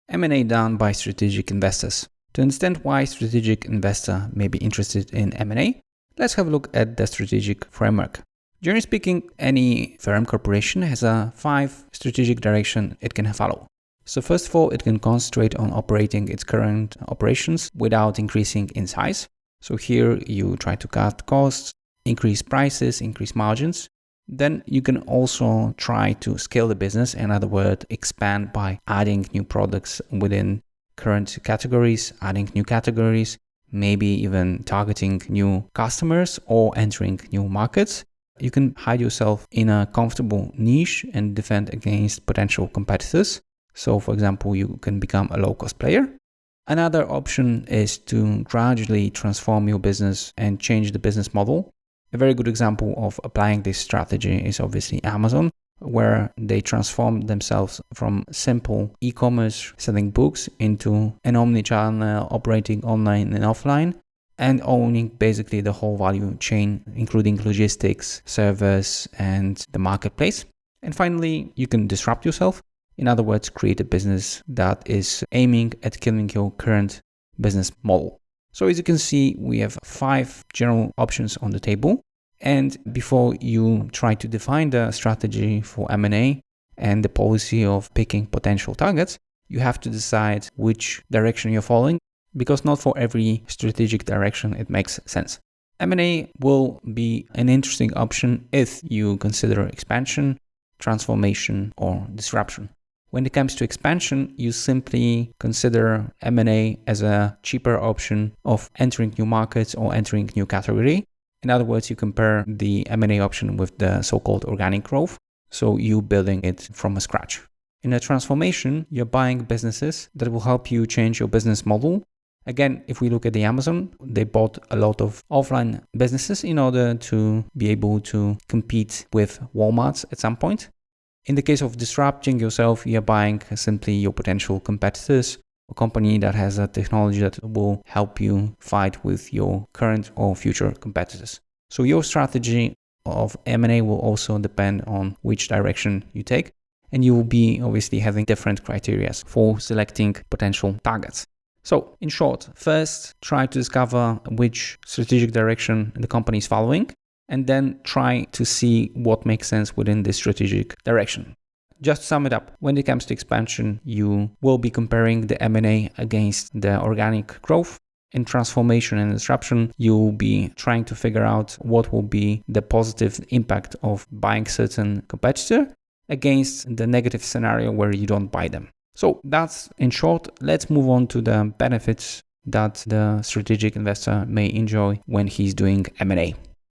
M&A done by strategic investors. To understand why strategic investor may be interested in M&A, let's have a look at the strategic framework. Generally speaking, any firm corporation has a 5 strategic direction it can follow. So first of all, it can concentrate on operating its current operations without increasing in size. So here you try to cut costs, increase prices, increase margins. Then you can also try to scale the business, in other words, expand by adding new products within current categories, adding new categories, maybe even targeting new customers or entering new markets. You can hide yourself in a comfortable niche and defend against potential competitors. So for example, you can become a low-cost player. Another option is to gradually transform your business and change the business model. A very good example of applying this strategy is obviously Amazon, where they transformed themselves from simple e-commerce selling books into an omnichannel operating online and offline and owning basically the whole value chain, including logistics, servers, and the marketplace. And finally, you can disrupt yourself. In other words, create a business that is aiming at killing your current business model. So as you can see, we have 5 general options on the table. And before you try to define the strategy for M&A and the policy of picking potential targets, you have to decide which direction you're following, because not for every strategic direction it makes sense. M&A will be an interesting option if you consider expansion, transformation, or disruption. When it comes to expansion, you simply consider M&A as a cheaper option of entering new markets or entering new category. In other words, you compare the M&A option with the so-called organic growth, so you building it from scratch. In a transformation, you're buying businesses that will help you change your business model. Again, if we look at the Amazon, they bought a lot of offline businesses in order to be able to compete with Walmart at some point. In the case of disrupting yourself, you're buying simply your potential competitors, a company that has a technology that will help you fight with your current or future competitors. So your strategy of M&A will also depend on which direction you take, and you will be obviously having different criteria for selecting potential targets. So in short, first try to discover which strategic direction the company is following, and then try to see what makes sense within this strategic direction. Just to sum it up, when it comes to expansion, you will be comparing the M&A against the organic growth. In transformation and disruption, you will be trying to figure out what will be the positive impact of buying certain competitor against the negative scenario where you don't buy them. So that's in short. Let's move on to the benefits that the strategic investor may enjoy when he's doing M&A.